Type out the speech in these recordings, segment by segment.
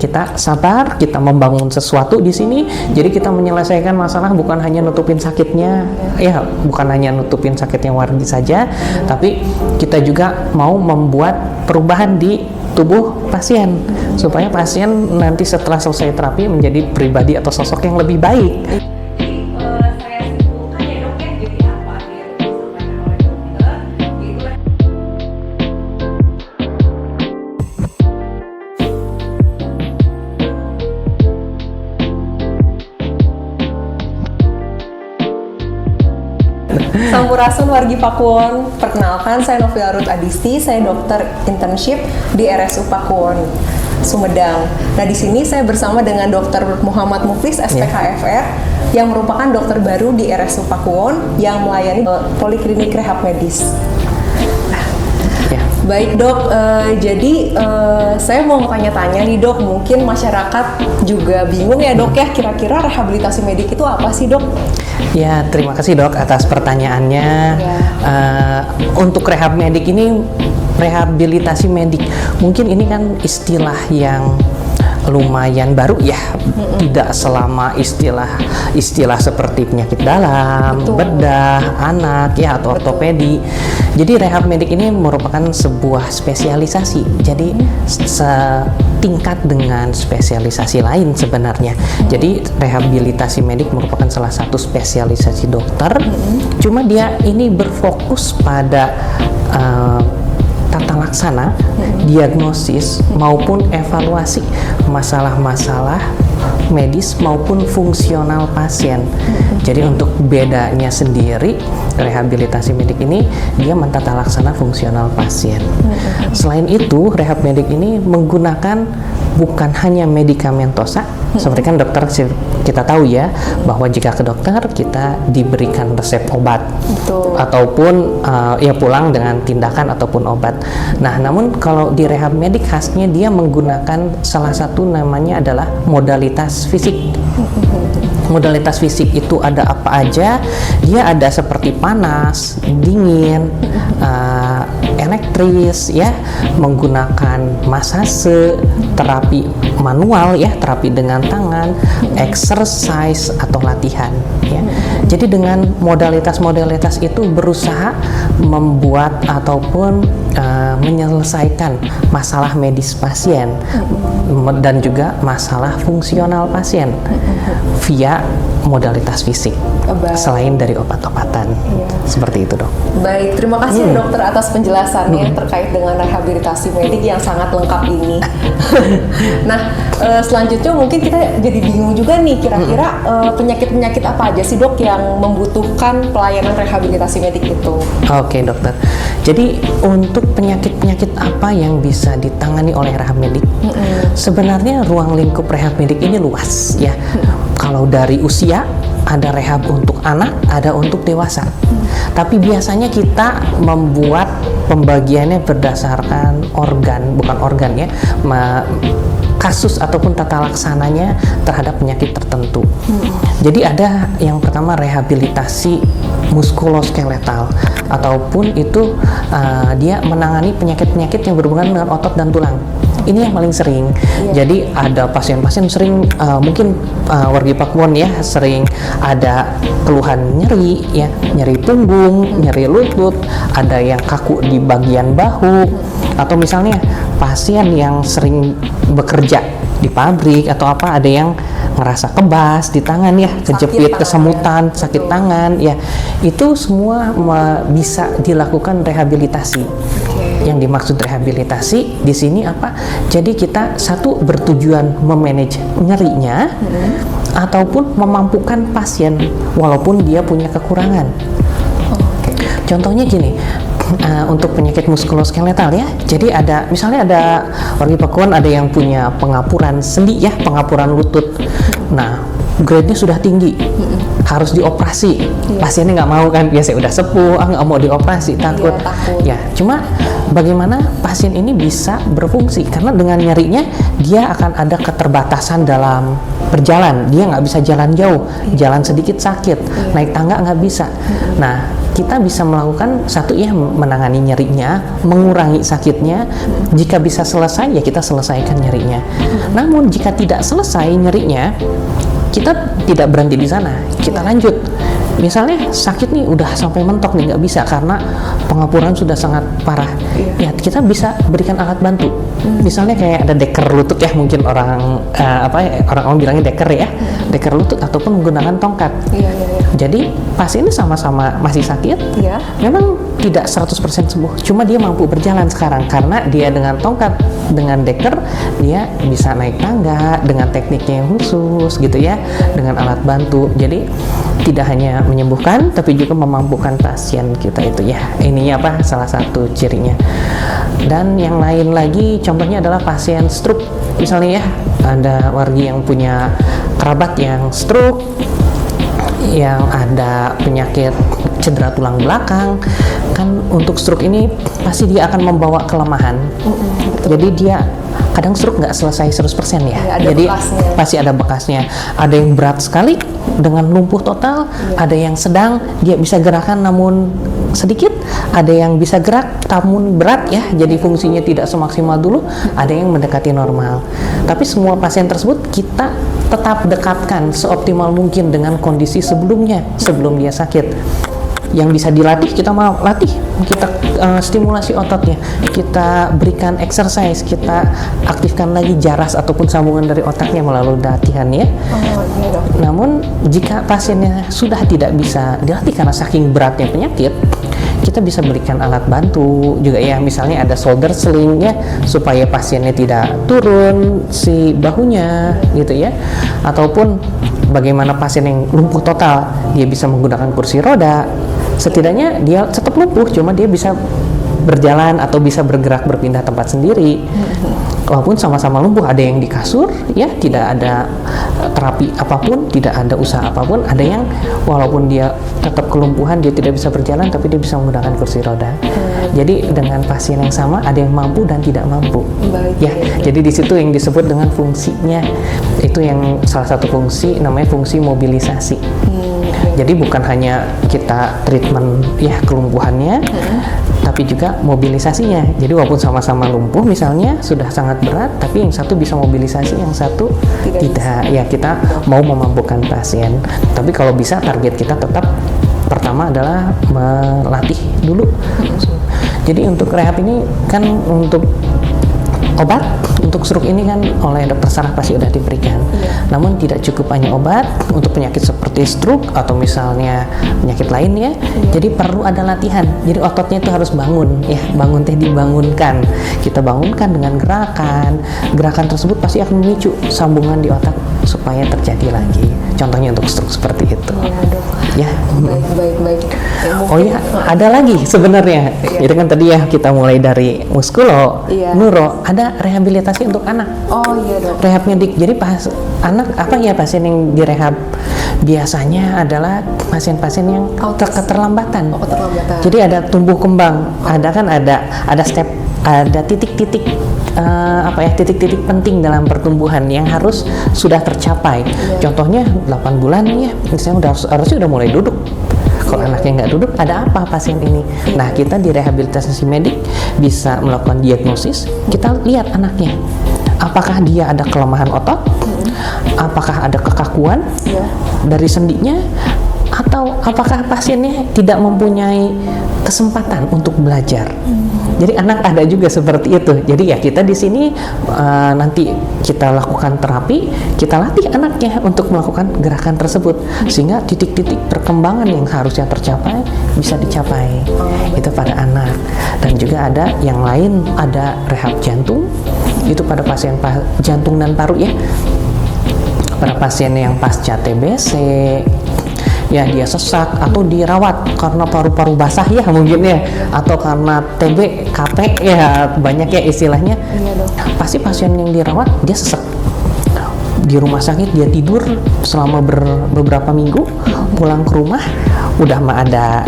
Kita sabar, kita membangun sesuatu di sini. Jadi kita menyelesaikan masalah bukan hanya nutupin sakitnya, ya bukan hanya nutupin sakitnya Wargi saja, tapi kita juga mau membuat perubahan di tubuh pasien supaya pasien nanti setelah selesai terapi menjadi pribadi atau sosok yang lebih baik. Sampurasun Wargi Pakuwon, perkenalkan saya Novia Ruth Adisti, saya dokter internship di RSU Pakuwon, Sumedang. Nah di sini saya bersama dengan Dokter Muhammad Muflis SPKFR yang merupakan dokter baru di RSU Pakuwon yang melayani poliklinik rehab medis. Baik dok, jadi saya mau tanya-tanya nih dok, mungkin masyarakat juga bingung ya dok ya, kira-kira rehabilitasi medik itu apa sih dok? Ya, terima kasih dok atas pertanyaannya. Untuk rehab medik ini, rehabilitasi medik, mungkin ini kan istilah yang lumayan baru ya, tidak selama istilah seperti penyakit dalam, bedah, anak ya atau ortopedi. Jadi rehab medik ini merupakan sebuah spesialisasi. Jadi setingkat dengan spesialisasi lain sebenarnya. Jadi rehabilitasi medik merupakan salah satu spesialisasi dokter. Cuma dia ini berfokus pada tata laksana, diagnosis maupun evaluasi masalah-masalah medis maupun fungsional pasien. Jadi untuk bedanya sendiri, rehabilitasi medik ini dia mentata laksana fungsional pasien. Selain itu, rehab medik ini menggunakan bukan hanya medikamentosa, seperti kan dokter kita tahu ya, bahwa jika ke dokter kita diberikan resep obat. Ataupun ya pulang dengan tindakan ataupun obat. Nah, namun kalau di rehab medik khasnya dia menggunakan salah satu namanya adalah modalitas fisik. Modalitas fisik itu ada apa aja? Dia ada seperti panas, dingin, elektris ya, menggunakan masase, terapi manual ya, terapi dengan tangan, exercise atau latihan ya. Jadi dengan modalitas-modalitas itu berusaha membuat ataupun menyelesaikan masalah medis pasien dan juga masalah fungsional pasien via modalitas fisik selain dari obat-obatan. Seperti itu dok. Baik, terima kasih dokter atas penjelasannya terkait dengan rehabilitasi medik yang sangat lengkap ini. Nah, selanjutnya mungkin kita jadi bingung juga nih, kira-kira penyakit-penyakit apa aja sih dok yang membutuhkan pelayanan rehabilitasi medik itu? Oke dokter, jadi untuk penyakit-penyakit apa yang bisa ditangani oleh rehab medik, sebenarnya ruang lingkup rehab medik ini luas ya. Kalau dari usia, ada rehab untuk anak, ada untuk dewasa. Tapi biasanya kita membuat pembagiannya berdasarkan organ, bukan organ ya, kasus ataupun tata laksananya terhadap penyakit tertentu. Jadi ada yang pertama rehabilitasi muskuloskeletal, ataupun itu dia menangani penyakit-penyakit yang berhubungan dengan otot dan tulang. Ini yang paling sering. Jadi ada pasien-pasien sering mungkin Wargi Pakuwon ya, sering ada keluhan nyeri ya, nyeri punggung, nyeri lutut, ada yang kaku di bagian bahu, atau misalnya pasien yang sering bekerja di pabrik atau apa, ada yang ngerasa kebas di tangan ya, kejepit, kesemutan, sakit tangan ya. Itu semua bisa dilakukan rehabilitasi. Yang dimaksud rehabilitasi di sini apa? Jadi kita satu bertujuan memanage nyerinya, ataupun memampukan pasien walaupun dia punya kekurangan. Contohnya gini, untuk penyakit muskuloskeletal ya. Jadi ada misalnya ada Wargi Pakuwon ada yang punya pengapuran sendi ya, pengapuran lutut. Nah, grade-nya sudah tinggi, harus dioperasi. Pasiennya nggak mau kan, biasanya udah sepuh, nggak mau dioperasi, takut. Ya, cuma bagaimana pasien ini bisa berfungsi, karena dengan nyerinya dia akan ada keterbatasan dalam berjalan, dia nggak bisa jalan jauh, jalan sedikit sakit, naik tangga nggak bisa. Nah, kita bisa melakukan satu ya, menangani nyerinya, mengurangi sakitnya. Jika bisa selesai ya kita selesaikan nyerinya. Namun jika tidak selesai nyerinya, kita tidak berhenti di sana, kita lanjut. Misalnya sakit nih udah sampai mentok nih, nggak bisa karena pengapuran sudah sangat parah. Ya kita bisa berikan alat bantu. Misalnya kayak ada deker lutut ya, mungkin orang orang bilangnya deker ya, deker lutut ataupun menggunakan tongkat. Jadi pasien ini sama-sama masih sakit, memang tidak 100% sembuh, cuma dia mampu berjalan sekarang karena dia dengan tongkat, dengan deker dia bisa naik tangga dengan tekniknya yang khusus gitu ya, dengan alat bantu. Jadi tidak hanya menyembuhkan tapi juga memampukan pasien kita itu ya. Ininya salah satu cirinya. Dan yang lain lagi contohnya adalah pasien stroke. Misalnya ya, ada wargi yang punya kerabat yang stroke, yang ada penyakit cedera tulang belakang, kan untuk stroke ini pasti dia akan membawa kelemahan. Jadi dia kadang stroke nggak selesai 100% ya. Jadi bekasnya. Pasti ada bekasnya. Ada yang berat sekali dengan lumpuh total, ada yang sedang dia bisa gerakan namun sedikit, ada yang bisa gerak namun berat ya, jadi fungsinya tidak semaksimal dulu, ada yang mendekati normal. Tapi semua pasien tersebut kita tetap dekatkan seoptimal mungkin dengan kondisi sebelumnya, sebelum dia sakit. Yang bisa dilatih kita mau latih, kita stimulasi ototnya, kita berikan exercise, kita aktifkan lagi jaras ataupun sambungan dari otaknya melalui latihan ya. Namun jika pasiennya sudah tidak bisa dilatih karena saking beratnya penyakit, kita bisa berikan alat bantu juga ya, misalnya ada shoulder sling ya, supaya pasiennya tidak turun si bahunya gitu ya, ataupun bagaimana pasien yang lumpuh total dia bisa menggunakan kursi roda. Setidaknya dia tetap lumpuh, cuma dia bisa berjalan atau bisa bergerak berpindah tempat sendiri. Walaupun sama-sama lumpuh, ada yang di kasur ya, tidak ada terapi apapun, tidak ada usaha apapun. Ada yang walaupun dia tetap kelumpuhan, dia tidak bisa berjalan tapi dia bisa menggunakan kursi roda. Jadi dengan pasien yang sama ada yang mampu dan tidak mampu. Ya, jadi di situ yang disebut dengan fungsinya. Itu yang salah satu fungsi namanya fungsi mobilisasi. Jadi bukan hanya kita treatment ya kelumpuhannya, tapi juga mobilisasinya. Jadi walaupun sama-sama lumpuh misalnya sudah sangat berat, tapi yang satu bisa mobilisasi, yang satu tidak. Ya kita mau memampukan pasien. Tapi kalau bisa target kita tetap pertama adalah melatih dulu. Jadi untuk rehab ini kan untuk obat untuk stroke ini kan oleh dokter saraf pasti sudah diberikan. Namun tidak cukup hanya obat untuk penyakit seperti stroke atau misalnya penyakit lainnya. Jadi perlu ada latihan. Jadi ototnya itu harus bangun ya, bangun teh dibangunkan. Kita bangunkan dengan gerakan. Gerakan tersebut pasti akan memicu sambungan di otak supaya terjadi lagi. Contohnya untuk stroke seperti itu. Ya. Baik. Oh ya, ada lagi sebenarnya. Itu kan tadi ya kita mulai dari muskulo, neuro, ada rehabilitasi untuk anak. Oh iya dok. Rehab medik. Jadi pas anak apa ya pasien yang direhab biasanya adalah pasien-pasien yang keterlambatan. Jadi ada tumbuh kembang, ada step, ada titik-titik titik-titik penting dalam pertumbuhan yang harus sudah tercapai. Contohnya 8 bulan ya, misalnya harusnya udah mulai duduk. Kalau anaknya nggak duduk, ada apa pasien ini? Nah, kita di rehabilitasi medik bisa melakukan diagnosis. Kita lihat anaknya, apakah dia ada kelemahan otot, apakah ada kekakuan dari sendinya, atau apakah pasiennya tidak mempunyai kesempatan untuk belajar. Jadi anak ada juga seperti itu. Jadi ya kita di sini nanti kita lakukan terapi, kita latih anaknya untuk melakukan gerakan tersebut sehingga titik-titik perkembangan yang harusnya tercapai bisa dicapai. Itu pada anak. Dan juga ada yang lain, ada rehab jantung. Itu pada pasien jantung dan paru ya. Pada pasien yang pasca TBC, ya dia sesak atau dirawat karena paru-paru basah ya mungkin ya, atau karena TB, KP ya banyak ya istilahnya. Pasti pasien yang dirawat dia sesak di rumah sakit, dia tidur selama beberapa minggu, pulang ke rumah udah mah ada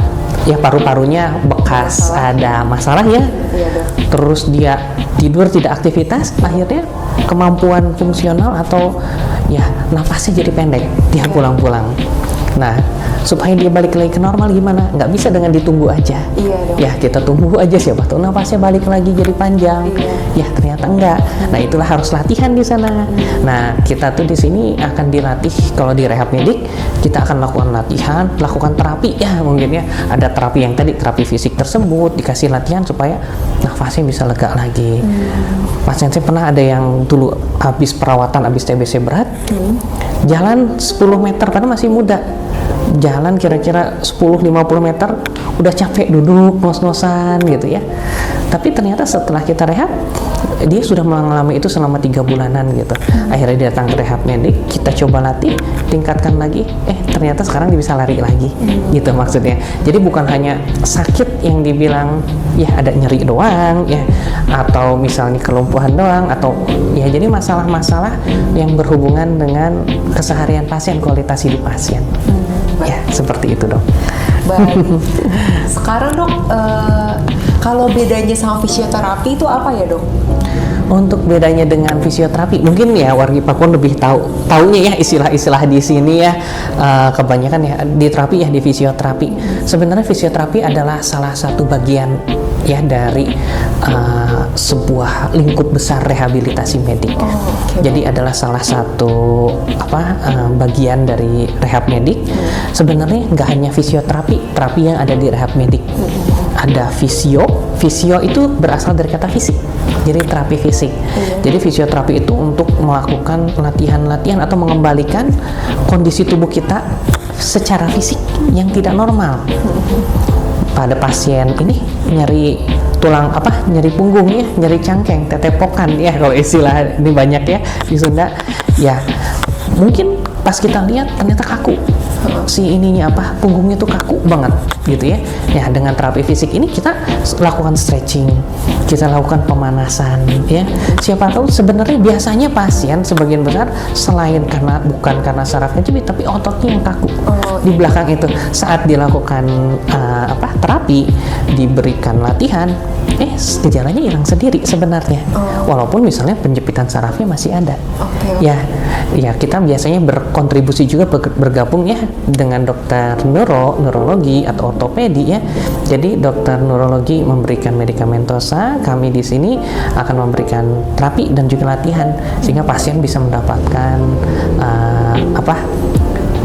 ya paru-parunya bekas ada masalah ya. Iya, Dok. Terus dia tidur tidak aktivitas, akhirnya kemampuan fungsional atau ya napasnya jadi pendek dia pulang-pulang. Nah, supaya dia balik lagi ke normal gimana? Nggak bisa dengan ditunggu aja. Iya, Dok. Ya kita tunggu aja, siapa tahu napasnya balik lagi jadi panjang. Ya ternyata enggak. Nah itulah harus latihan di sana. Nah kita tuh di sini akan dilatih, kalau di rehab medik kita akan lakukan latihan, lakukan terapi ya, mungkin ya ada terapi yang tadi terapi fisik tersebut, dikasih latihan supaya nafasnya bisa lega lagi. Pasien saya pernah ada yang dulu habis perawatan, habis TBC berat, jalan 10 meter karena masih muda, jalan kira-kira 10-50 meter udah capek duduk ngos-ngosan gitu ya. Tapi ternyata setelah kita rehab dia sudah mengalami itu selama 3 bulanan gitu. Akhirnya dia datang ke rehab medik, kita coba latih, tingkatkan lagi, ternyata sekarang dia bisa lari lagi gitu maksudnya. Jadi bukan hanya sakit yang dibilang ya ada nyeri doang ya, atau misalnya kelumpuhan doang, atau ya jadi masalah-masalah yang berhubungan dengan keseharian pasien, kualitas hidup pasien. Ya seperti itu, Dok. Baik. Sekarang, Dok, kalau bedanya sama fisioterapi itu apa ya, Dok? Untuk bedanya dengan fisioterapi, mungkin ya wargi Pakuan lebih taunya ya istilah-istilah di sini ya, kebanyakan ya di terapi ya, di fisioterapi. Sebenarnya fisioterapi adalah salah satu bagian ya dari sebuah lingkup besar rehabilitasi medik. Jadi adalah salah satu bagian dari rehab medik. Sebenarnya nggak hanya fisioterapi, terapi yang ada di rehab medik. Ada fisio itu berasal dari kata fisik, jadi terapi fisik. Jadi fisioterapi itu untuk melakukan latihan-latihan atau mengembalikan kondisi tubuh kita secara fisik yang tidak normal. Pada pasien ini nyeri tulang nyeri punggung ya, nyeri cangkeng, tetepokan ya kalau istilah ini banyak ya di Sunda. Ya mungkin pas kita lihat ternyata kaku, si ininya punggungnya tuh kaku banget gitu ya. Ya dengan terapi fisik ini kita lakukan stretching, kita lakukan pemanasan ya. Siapa tahu sebenarnya biasanya pasien sebagian besar selain bukan karena sarafnya jepit, tapi ototnya yang kaku di belakang itu. Saat dilakukan terapi, diberikan latihan, gejalanya hilang sendiri sebenarnya. Walaupun misalnya penjepitan sarafnya masih ada. Ya kita biasanya berkontribusi juga bergabung ya dengan dokter neurologi atau ortopedi ya. Jadi dokter neurologi memberikan medikamentosa, kami di sini akan memberikan terapi dan juga latihan sehingga pasien bisa mendapatkan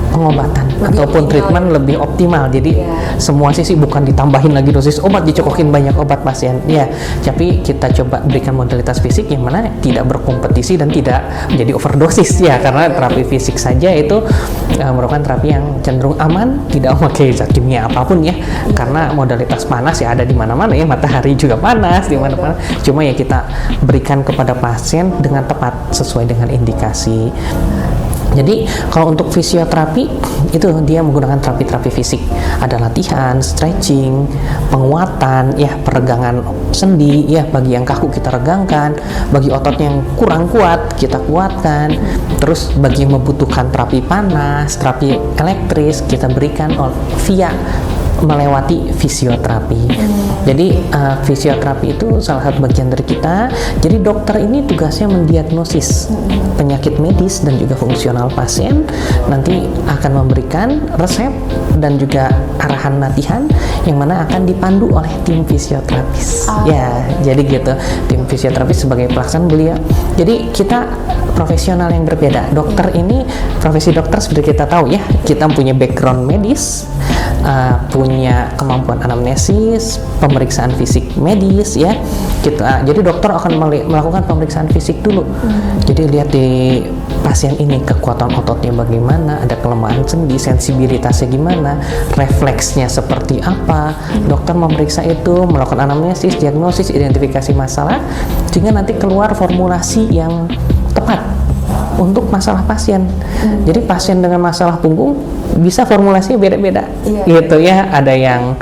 pengobatan ataupun treatment lebih optimal. Jadi semua sisi bukan ditambahin lagi dosis obat, dicokokin banyak obat pasien ya, tapi kita coba berikan modalitas fisik yang mana tidak berkompetisi dan tidak menjadi overdosis ya, karena terapi fisik saja itu merupakan terapi yang cenderung aman, tidak memakai zat kimia apapun ya, karena modalitas panas ya ada di mana-mana ya, matahari juga panas di mana-mana, cuma ya kita berikan kepada pasien dengan tepat sesuai dengan indikasi. Jadi kalau untuk fisioterapi itu dia menggunakan terapi fisik, ada latihan, stretching, penguatan, ya peregangan sendi, ya bagi yang kaku kita regangkan, bagi otot yang kurang kuat kita kuatkan, terus bagi yang membutuhkan terapi panas, terapi elektris kita berikan via melewati fisioterapi. Jadi fisioterapi itu salah satu bagian dari kita. Jadi dokter ini tugasnya mendiagnosis penyakit medis dan juga fungsional pasien, nanti akan memberikan resep dan juga arahan latihan yang mana akan dipandu oleh tim fisioterapis. Ya, jadi gitu. Tim fisioterapis sebagai pelaksana beliau. Jadi kita profesional yang berbeda. Dokter ini, profesi dokter seperti kita tahu ya, kita punya background medis, punya kemampuan anamnesis, pemeriksaan fisik medis ya. Jadi dokter akan melakukan pemeriksaan fisik dulu. Jadi lihat di pasien ini kekuatan ototnya bagaimana, ada kelemahan sendi, sensibilitasnya gimana, refleksnya seperti apa. Dokter memeriksa itu, melakukan anamnesis, diagnosis, identifikasi masalah, sehingga nanti keluar formulasi yang tepat untuk masalah pasien. Jadi pasien dengan masalah punggung bisa formulasinya beda-beda gitu ya. Ada yang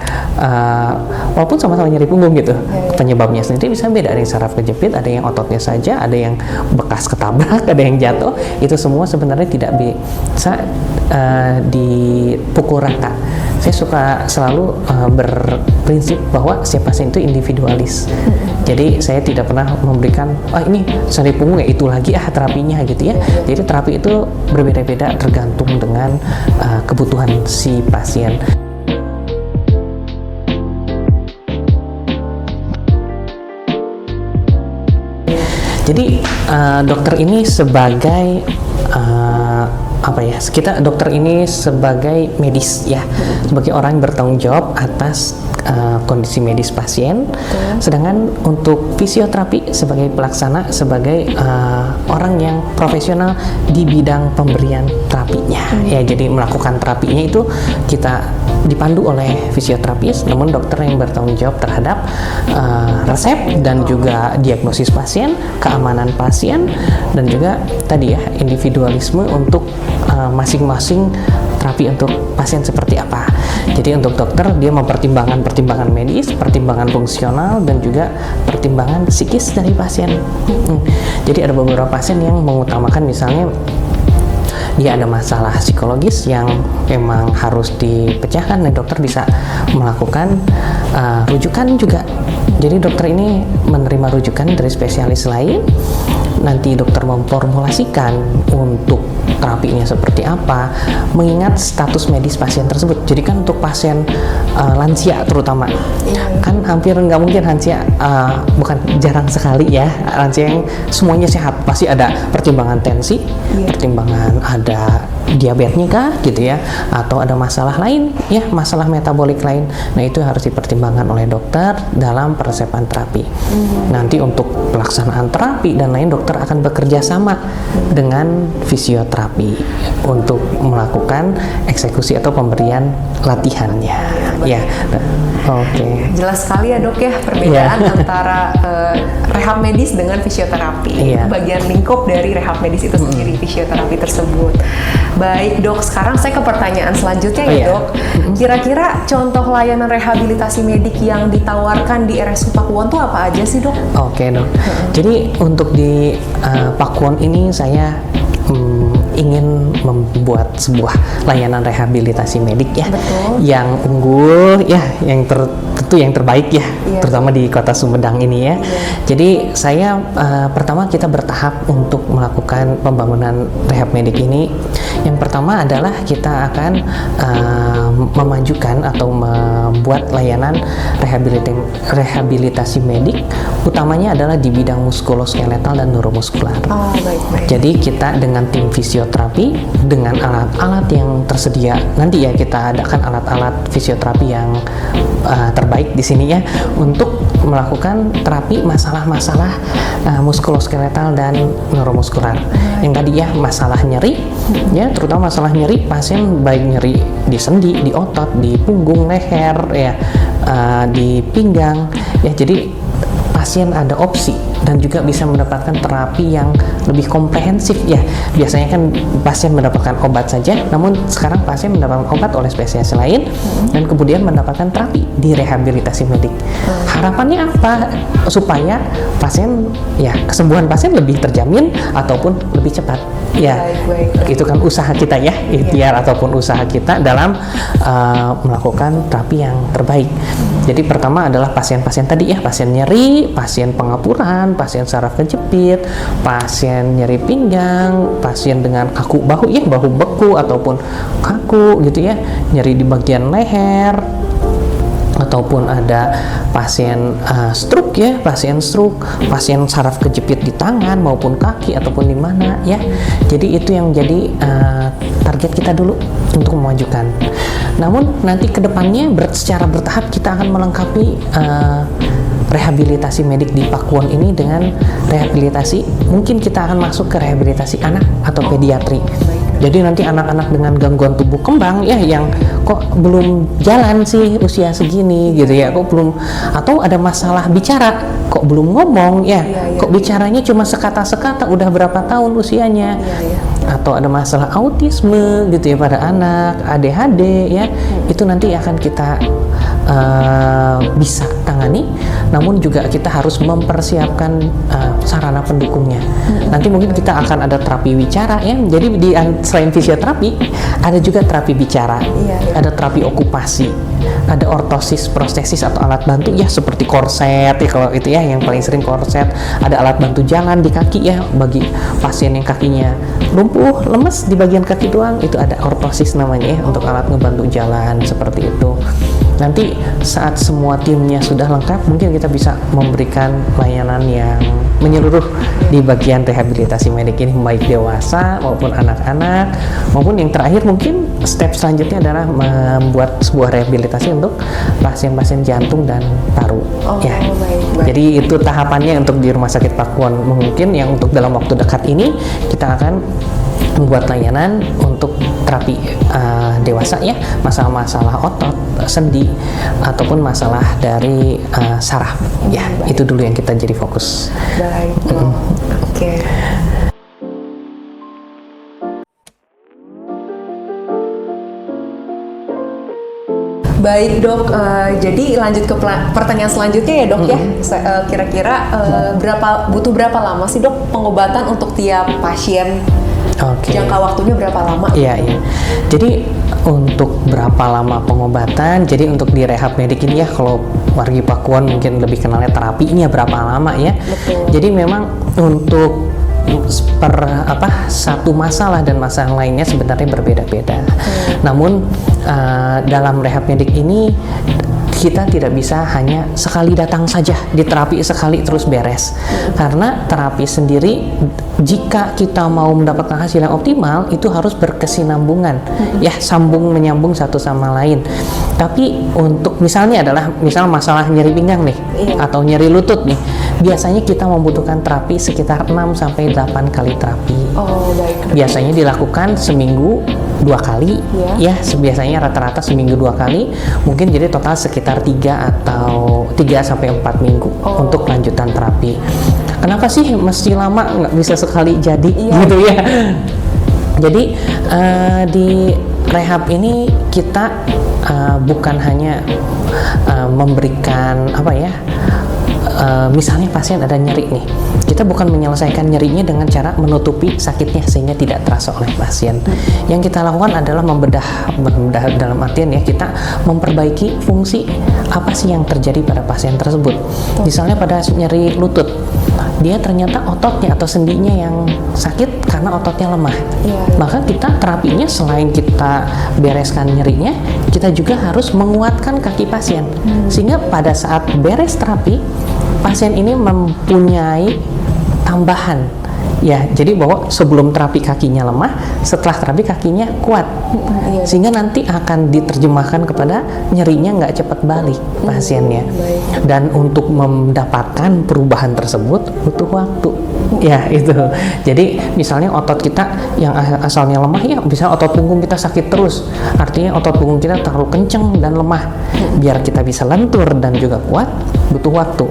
walaupun sama-sama nyeri punggung gitu, penyebabnya sendiri bisa beda. Ada yang saraf kejepit, ada yang ototnya saja, ada yang bekas ketabrak, ada yang jatuh. Itu semua sebenarnya tidak bisa dipukul rata saya suka selalu berprinsip bahwa setiap pasien itu individualis. Jadi saya tidak pernah memberikan ini sari punggung ya itu lagi terapinya gitu ya. Jadi terapi itu berbeda-beda tergantung dengan kebutuhan si pasien. Jadi dokter ini sebagai dokter ini sebagai medis ya, sebagai orang yang bertanggung jawab atas kondisi medis pasien. Sedangkan untuk fisioterapi sebagai pelaksana, sebagai orang yang profesional di bidang pemberian terapinya. Ya, jadi melakukan terapinya itu kita dipandu oleh fisioterapis, namun dokter yang bertanggung jawab terhadap resep dan juga diagnosis pasien, keamanan pasien, dan juga tadi ya individualisme untuk masing-masing terapi untuk pasien seperti apa. Jadi untuk dokter dia mempertimbangkan pertimbangan medis, pertimbangan fungsional, dan juga pertimbangan psikis dari pasien. Jadi ada beberapa pasien yang mengutamakan misalnya dia ada masalah psikologis yang memang harus dipecahkan, dan dokter bisa melakukan rujukan juga. Jadi dokter ini menerima rujukan dari spesialis lain, nanti dokter memformulasikan untuk terapinya seperti apa, mengingat status medis pasien tersebut. Jadi kan untuk pasien lansia terutama, kan hampir nggak mungkin lansia, bukan jarang sekali ya, lansia yang semuanya sehat, pasti ada pertimbangan tensi, pertimbangan ada diabetesnya kah gitu ya, atau ada masalah lain ya, masalah metabolik lain. Nah itu harus dipertimbangkan oleh dokter dalam peresepan terapi. Nanti untuk pelaksanaan terapi dan lain, dokter akan bekerja sama dengan fisioterapi untuk melakukan eksekusi atau pemberian latihannya. Ya, oke. Jelas sekali ya dok ya perbedaan antara rehab medis dengan fisioterapi. Bagian lingkup dari rehab medis itu sendiri, fisioterapi tersebut. Baik dok, sekarang saya ke pertanyaan selanjutnya ya dok. Kira-kira contoh layanan rehabilitasi medik yang ditawarkan di RSU Pakuwon itu apa aja sih dok? Oke dok, jadi untuk di Pakuwon ini saya ingin membuat sebuah layanan rehabilitasi medik ya, yang unggul ya, yang tentu yang terbaik ya, terutama di kota Sumedang ini ya. Jadi saya pertama kita bertahap untuk melakukan pembangunan rehab medik ini. Yang pertama adalah kita akan memajukan atau membuat layanan rehabilitasi medik, utamanya adalah di bidang muskuloskeletal dan neuromuskular. Jadi kita dengan tim fisioterapi dengan alat-alat yang tersedia, nanti ya kita adakan alat-alat fisioterapi yang terbaik di sini ya, untuk melakukan terapi masalah-masalah muskuloskeletal dan neuromuskular. Yang tadi ya masalah nyeri ya, terutama masalah nyeri pasien, baik nyeri di sendi, di otot, di punggung, leher ya, di pinggang ya. Jadi pasien ada opsi dan juga bisa mendapatkan terapi yang lebih komprehensif ya. Biasanya kan pasien mendapatkan obat saja, namun sekarang pasien mendapatkan obat oleh spesialis lain dan kemudian mendapatkan terapi di rehabilitasi medik. Harapannya apa? Supaya pasien ya, kesembuhan pasien lebih terjamin ataupun lebih cepat ya. Itu kan usaha kita ya, ikhtiar ataupun usaha kita dalam melakukan terapi yang terbaik. Jadi pertama adalah pasien-pasien tadi ya, pasien nyeri, pasien pengapuran, pasien saraf kejepit, pasien nyeri pinggang, pasien dengan kaku bahu ya, bahu beku ataupun kaku gitu ya, nyeri di bagian leher, ataupun ada pasien stroke ya, pasien stroke, pasien saraf kejepit di tangan maupun kaki ataupun di mana ya. Jadi itu yang jadi target kita dulu untuk memajukan. Namun nanti kedepannya secara bertahap kita akan melengkapi rehabilitasi medik di Pakuwon ini dengan rehabilitasi, mungkin kita akan masuk ke rehabilitasi anak atau pediatri. Jadi nanti anak-anak dengan gangguan tumbuh kembang ya, yang kok belum jalan sih usia segini gitu ya, kok belum, atau ada masalah bicara kok belum ngomong ya, kok bicaranya cuma sekata-sekata udah berapa tahun usianya, atau ada masalah autisme gitu ya pada anak, ADHD ya. itu nanti akan kita bisa tangani, namun juga kita harus mempersiapkan sarana pendukungnya. Nanti mungkin kita akan ada terapi bicara ya. Jadi selain fisioterapi ada juga terapi bicara, ada terapi okupasi, ada ortosis, prostesis atau alat bantu ya seperti korset ya, kalau itu ya yang paling sering korset. Ada alat bantu jalan di kaki ya bagi pasien yang kakinya lumpuh, lemes di bagian kaki doang, itu ada ortosis namanya ya, untuk alat ngebantu jalan seperti itu. Nanti saat semua timnya sudah lengkap, mungkin kita bisa memberikan layanan yang menyeluruh di bagian rehabilitasi medik ini, baik dewasa maupun anak-anak, maupun yang terakhir mungkin step selanjutnya adalah membuat sebuah rehabilitasi untuk pasien-pasien jantung dan paru. Baik. Jadi itu tahapannya untuk di Rumah Sakit Pakuwon. Mungkin yang untuk dalam waktu dekat ini kita akan membuat layanan untuk terapi dewasa ya, masalah-masalah otot, sendi, ataupun masalah dari saraf ya. Itu dulu yang kita jadi fokus. Baik. Oke. Baik dok, jadi lanjut ke pertanyaan selanjutnya ya dok ya. Kira-kira butuh berapa lama sih dok pengobatan untuk tiap pasien? Jangka waktunya berapa lama? Iya. Jadi untuk berapa lama pengobatan? Jadi untuk di rehab medik ini ya, kalau wargi Pakuwon mungkin lebih kenalnya terapinya berapa lama ya. Betul. Jadi memang untuk satu masalah dan masalah lainnya sebenarnya berbeda-beda. Namun dalam rehab medik ini kita tidak bisa hanya sekali datang saja di terapi sekali terus beres. Karena terapi sendiri jika kita mau mendapatkan hasil yang optimal itu harus berkesinambungan ya, sambung menyambung satu sama lain. Tapi untuk misalnya masalah nyeri pinggang nih atau nyeri lutut nih, biasanya kita membutuhkan terapi sekitar 6 sampai 8 kali terapi. Baik. Biasanya dilakukan seminggu 2 kali ya, biasanya rata-rata seminggu 2 kali, mungkin jadi total sekitar 3 sampai 4 minggu untuk lanjutan terapi. Kenapa sih mesti lama, nggak bisa sekali jadi gitu ya? Jadi di rehab ini kita bukan hanya memberikan misalnya pasien ada nyeri nih, kita bukan menyelesaikan nyerinya dengan cara menutupi sakitnya sehingga tidak terasa oleh pasien. Yang kita lakukan adalah membedah dalam artian ya, kita memperbaiki fungsi apa sih yang terjadi pada pasien tersebut. Misalnya pada nyeri lutut, dia ternyata ototnya atau sendinya yang sakit karena ototnya lemah. Maka kita terapinya selain kita bereskan nyerinya, kita juga harus menguatkan kaki pasien sehingga pada saat beres terapi pasien ini mempunyai tambahan ya. Jadi bahwa sebelum terapi kakinya lemah, setelah terapi kakinya kuat, sehingga nanti akan diterjemahkan kepada nyerinya nggak cepat balik pasiennya. Dan untuk mendapatkan perubahan tersebut butuh waktu ya itu. Jadi misalnya otot kita yang asalnya lemah ya, bisa otot punggung kita sakit terus, artinya otot punggung kita terlalu kenceng dan lemah. Biar kita bisa lentur dan juga kuat butuh waktu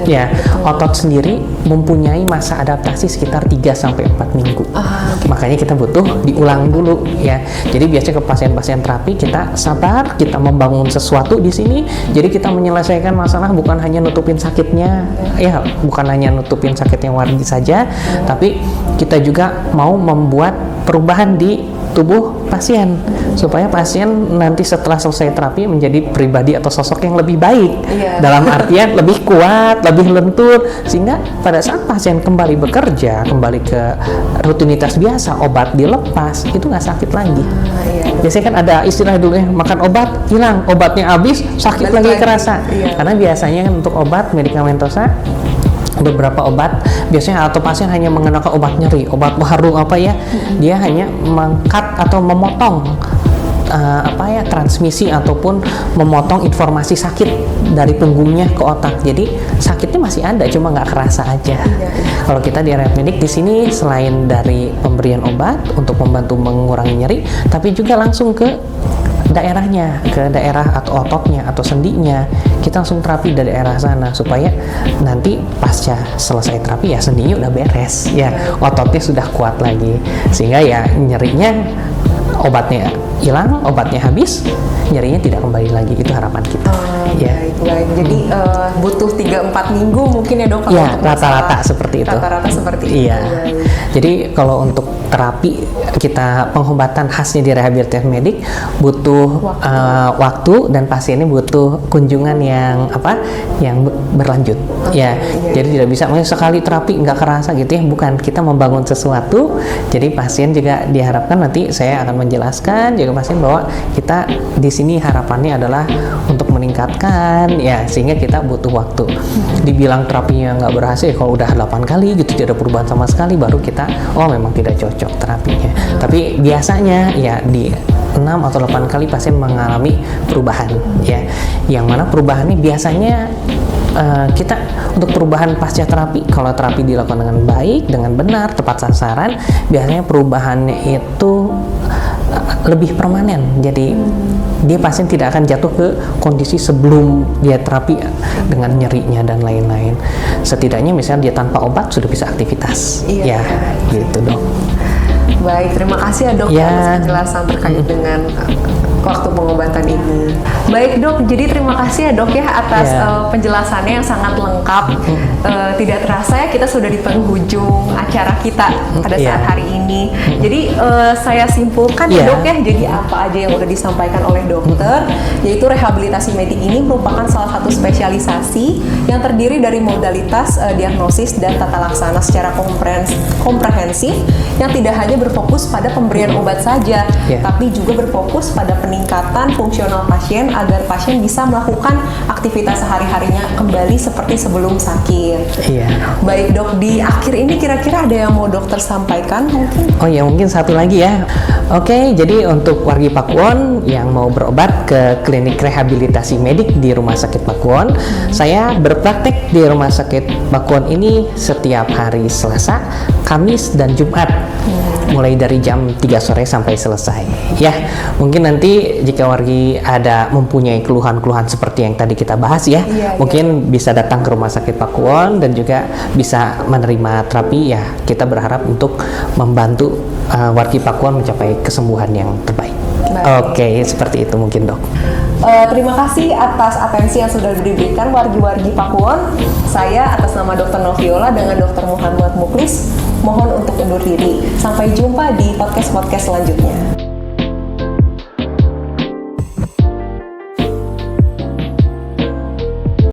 ya. Otot sendiri mempunyai masa adaptasi sekitar 3 sampai 4 minggu. Makanya kita butuh diulang dulu ya. Jadi biasanya ke pasien-pasien terapi kita sabar, kita membangun sesuatu di sini. Jadi kita menyelesaikan masalah bukan hanya nutupin sakitnya ya, bukan hanya nutupin sakitnya wargi saja, tapi kita juga mau membuat perubahan di tubuh pasien supaya pasien nanti setelah selesai terapi menjadi pribadi atau sosok yang lebih baik, dalam artian lebih kuat, lebih lentur, sehingga pada saat pasien kembali bekerja, kembali ke rutinitas biasa, obat dilepas, itu nggak sakit lagi. Biasanya kan ada istilah dulu ya, makan obat hilang, obatnya habis, sakit lagi kerasa. Karena biasanya untuk obat medikamentosa, beberapa obat biasanya atau pasien hanya mengenakan obat nyeri, obat baru dia hanya meng-cut atau memotong transmisi ataupun memotong informasi sakit dari punggungnya ke otak. Jadi sakitnya masih ada, cuma nggak kerasa aja. Kalau kita di rehab medik di sini selain dari pemberian obat untuk membantu mengurangi nyeri, tapi juga langsung ke daerahnya, ke daerah atau ototnya atau sendinya, kita langsung terapi dari daerah sana supaya nanti pasca selesai terapi ya sendinya udah beres ya, ototnya sudah kuat lagi, sehingga ya nyerinya obatnya hilang, obatnya habis, nyerinya tidak kembali lagi. Itu harapan kita. Baik. Jadi butuh 3-4 minggu mungkin ya dok? Kalau Ya, untuk rata-rata seperti itu. Rata-rata seperti itu. Iya. Jadi kalau untuk terapi kita pengobatan khasnya di rehabilitasi medik butuh waktu dan pasiennya butuh kunjungan yang berlanjut. Jadi tidak bisa sekali terapi nggak kerasa gitu ya. Bukan, kita membangun sesuatu. Jadi pasien juga diharapkan, nanti saya akan menjelaskan juga pasien bahwa kita di sini harapannya adalah untuk meningkatkan ya, sehingga kita butuh waktu. Dibilang terapinya nggak berhasil kalau udah 8 kali gitu tidak ada perubahan sama sekali, baru kita memang tidak cocok terapinya. Tapi biasanya ya di 6 atau 8 kali pasien mengalami perubahan ya, yang mana perubahannya biasanya kita untuk perubahan pasca terapi, kalau terapi dilakukan dengan baik, dengan benar, tepat sasaran, biasanya perubahannya itu lebih permanen. Jadi dia pasien tidak akan jatuh ke kondisi sebelum dia terapi dengan nyerinya dan lain-lain. Setidaknya misalnya dia tanpa obat sudah bisa aktivitas. Ya, gitu dok. Baik, terima kasih ya dok atas penjelasan terkait dengan waktu pengobatan ini. Baik dok, jadi terima kasih ya dok ya atas penjelasannya yang sangat lengkap. Tidak terasa ya kita sudah di penghujung acara kita pada saat hari ini. Jadi saya simpulkan ya dok ya, jadi apa aja yang udah disampaikan oleh dokter, yaitu rehabilitasi medik ini merupakan salah satu spesialisasi yang terdiri dari modalitas diagnosis dan tata laksana secara komprehensif yang tidak hanya berfokus pada pemberian obat saja, tapi juga berfokus pada peningkatan fungsional pasien agar pasien bisa melakukan aktivitas sehari-harinya kembali seperti sebelum sakit. Baik dok, di akhir ini kira-kira ada yang mau dokter sampaikan mungkin? Mungkin satu lagi ya. Jadi untuk wargi Pakuwon yang mau berobat ke klinik rehabilitasi medik di Rumah Sakit Pakuwon, saya berpraktek di Rumah Sakit Pakuwon ini setiap hari Selasa, Kamis, dan Jumat. Mulai dari jam 3 sore sampai selesai. Ya, mungkin nanti jika wargi ada mempunyai keluhan-keluhan seperti yang tadi kita bahas ya, mungkin bisa datang ke Rumah Sakit Pakuwon dan juga bisa menerima terapi ya. Kita berharap untuk membantu wargi Pakuwon mencapai kesembuhan yang terbaik. Seperti itu mungkin dok. Terima kasih atas atensi yang sudah diberikan wargi-wargi Pakuwon. Saya atas nama Dr. Noviola dengan Dr. Muhammad Muklis mohon untuk undur diri. Sampai jumpa di podcast-podcast selanjutnya.